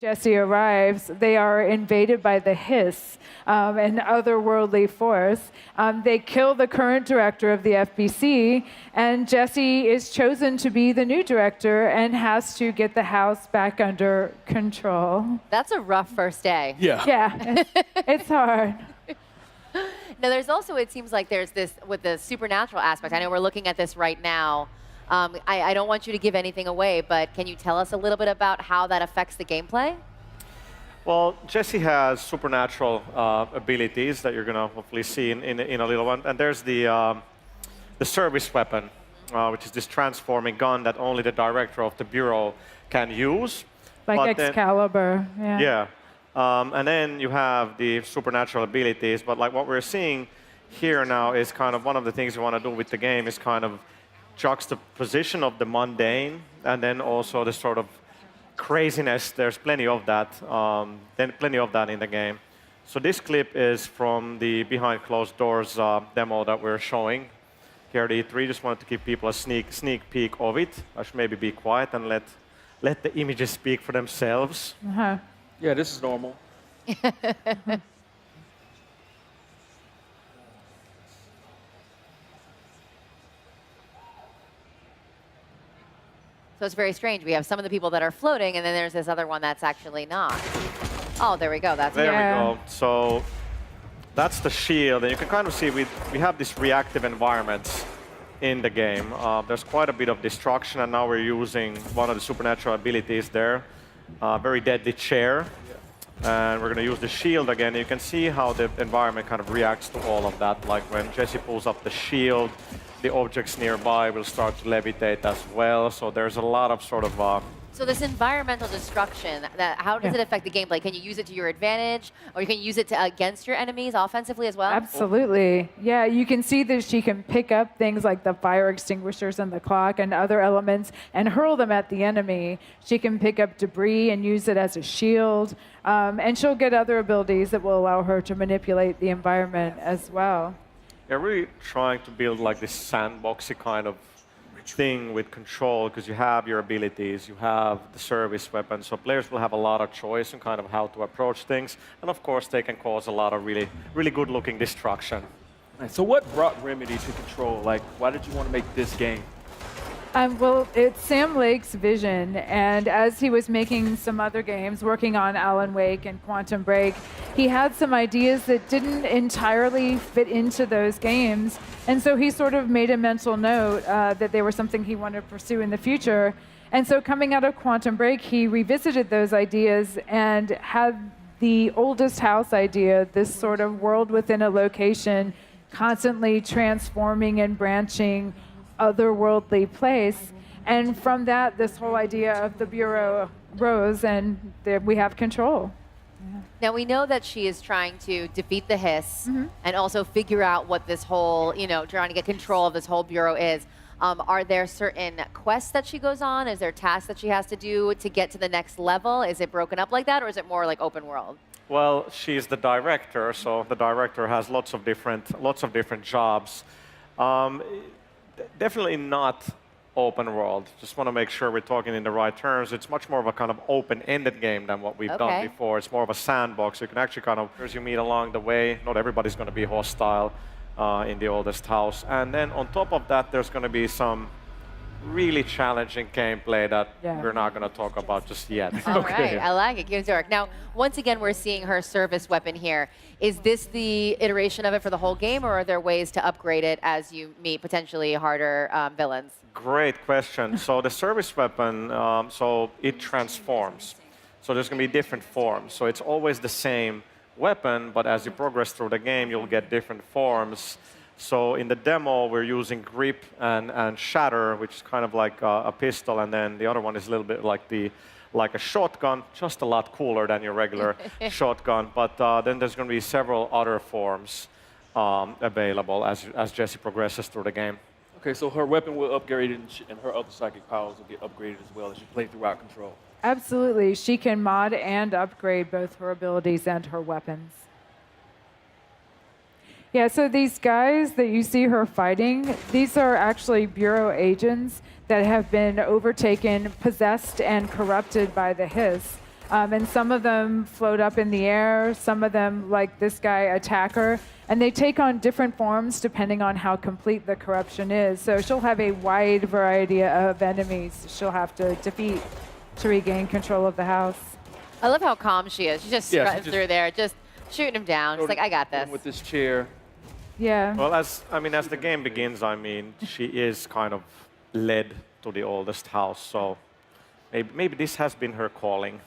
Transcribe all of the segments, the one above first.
Jesse arrives, they are invaded by the Hiss, an otherworldly force. They kill the current director of the FBC, and Jesse is chosen to be the new director and has to get the house back under control. That's a rough first day. Yeah. Yeah, it's hard. Now, there's also, it seems like there's this, with the supernatural aspect, I know we're looking at this right now. I don't want you to give anything away, but can you tell us a little bit about how that affects the gameplay? Well, Jesse has supernatural abilities that you're going to hopefully see in a little one. And there's the service weapon, which is this transforming gun that only the director of the Bureau can use. Like But then- Excalibur. Yeah. And then you have the supernatural abilities, but like what we're seeing here now is kind of one of the things you want to do with the game is kind of juxtaposition of the mundane and then also the sort of craziness. There's plenty of that, in the game. So this clip is from the behind closed doors demo that we're showing here at E3. Just wanted to give people a sneak peek of it. I should maybe be quiet and let the images speak for themselves. Uh-huh. Yeah, this is normal. So it's very strange. We have some of the people that are floating, and then there's this other one that's actually not. Oh, there we go. That's There Yeah. we go. So that's the shield, and you can kind of see we have these reactive environments in the game. There's quite a bit of destruction, and now we're using one of the supernatural abilities there, very deadly chair. And we're going to use the shield again. You can see how the environment kind of reacts to all of that. Like when Jesse pulls up the shield, the objects nearby will start to levitate as well. So there's a lot of sort of So this environmental destruction, how does Yeah. it affect the gameplay? Can you use it to your advantage, or you can use it to, against your enemies offensively as well? Absolutely. Yeah, you can see that she can pick up things like the fire extinguishers and the clock and other elements and hurl them at the enemy. She can pick up debris and use it as a shield. And she'll get other abilities that will allow her to manipulate the environment as well. They're really trying to build like this sandboxy kind of thing with control, because you have your abilities, you have the service weapon, so players will have a lot of choice in kind of how to approach things, and of course they can cause a lot of really good looking destruction. Right, so what brought Remedy to Control? Like, why did you want to make this game? Well, it's Sam Lake's vision, and as he was making some other games, working on Alan Wake and Quantum Break, he had some ideas that didn't entirely fit into those games, and so he sort of made a mental note that they were something he wanted to pursue in the future. And so coming out of Quantum Break, he revisited those ideas and had the oldest house idea, this sort of world within a location, constantly transforming and branching, otherworldly place. And from that, this whole idea of the Bureau rose, and there we have control. Now, we know that she is trying to defeat the Hiss and also figure out what this whole, trying to get control of this whole Bureau is. Are there certain quests that she goes on? Is there tasks that she has to do to get to the next level? Is it broken up like that, or is it more like open world? Well, she's the director, so the director has lots of different jobs. Definitely not open world. Just want to make sure we're talking in the right terms. It's much more of a kind of open-ended game than what we've done before. It's more of a sandbox. You can actually kind of, as you meet along the way, not everybody's going to be hostile in the oldest house. And then on top of that, there's going to be some really challenging gameplay that we're not going to talk about just yet. All right, I like it. Give it to her. Now, once again, we're seeing her service weapon here. Is this the iteration of it for the whole game, or are there ways to upgrade it as you meet potentially harder villains? Great question. So the service weapon, so it transforms. So there's going to be different forms. So it's always the same weapon, but as you progress through the game, you'll get different forms. So in the demo, we're using Grip and Shatter, which is kind of like a pistol, and then the other one is a little bit like a shotgun, just a lot cooler than your regular shotgun. But then there's going to be several other forms available as Jesse progresses through the game. Okay, so her weapon will upgrade, and her other psychic powers will get upgraded as well as you play throughout Control. Absolutely. She can mod and upgrade both her abilities and her weapons. Yeah, so these guys that you see her fighting, these are actually Bureau agents that have been overtaken, possessed, and corrupted by the Hiss. And some of them float up in the air, some of them, like this guy, attacker, and they take on different forms depending on how complete the corruption is. So she'll have a wide variety of enemies she'll have to defeat to regain control of the house. I love how calm she is. She's just Yeah, she strutting just- through there, just shooting him down. She's like, I got this. With this chair. Yeah. Well, as the game begins, she is kind of led to the oldest house, so maybe this has been her calling.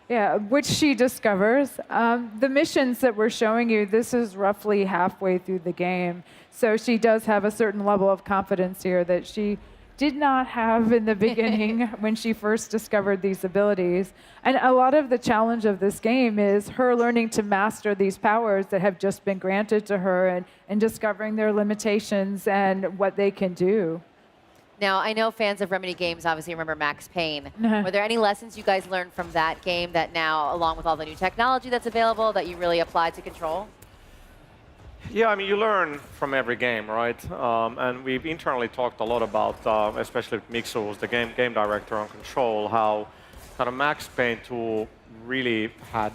Yeah, which she discovers. The missions that we're showing you, this is roughly halfway through the game. So she does have a certain level of confidence here that she did not have in the beginning when she first discovered these abilities. And a lot of the challenge of this game is her learning to master these powers that have just been granted to her and discovering their limitations and what they can do. Now, I know fans of Remedy games obviously remember Max Payne. Were there any lessons you guys learned from that game that now, along with all the new technology that's available, that you really applied to Control? Yeah, you learn from every game, right? And we've internally talked a lot about, especially with Mixu, who's the game director on Control, how kind of Max Payne 2 really had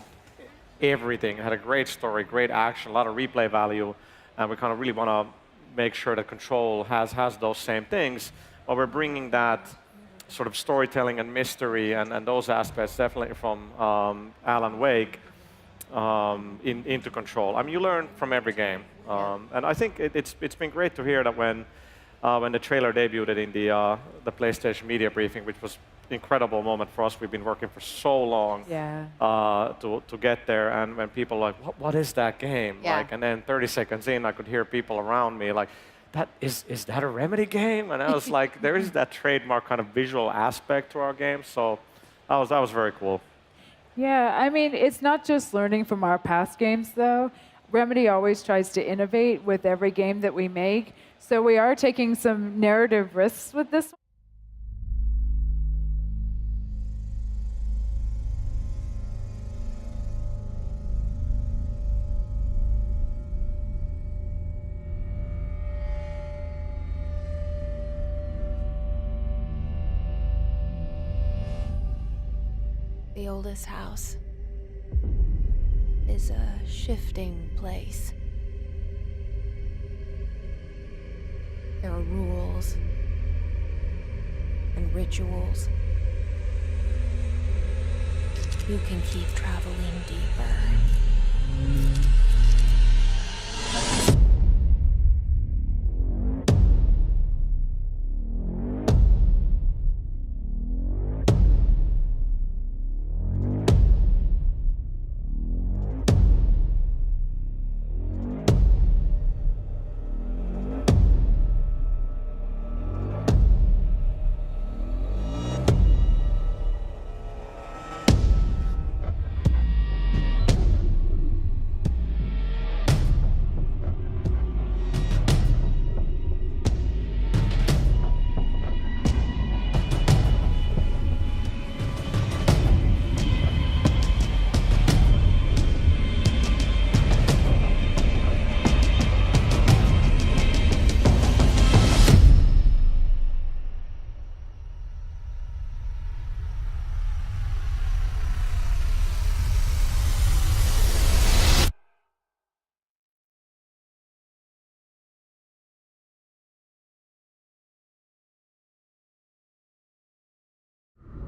everything. It had a great story, great action, a lot of replay value, and we kind of really want to make sure that Control has those same things, but we're bringing that sort of storytelling and mystery and those aspects definitely from Alan Wake into Control. You learn from every game, and I think it's been great to hear that when the trailer debuted in the PlayStation media briefing, which was an incredible moment for us. We've been working for so long to get there, and when people are like, what is that game? Yeah. Like, and then 30 seconds in, I could hear people around me like, is that a Remedy game? And I was like, there is that trademark kind of visual aspect to our game, so that was very cool. Yeah, it's not just learning from our past games, though. Remedy always tries to innovate with every game that we make, so we are taking some narrative risks with this one. The oldest house is a shifting place. There are rules and rituals. You can keep traveling deeper.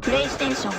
PlayStation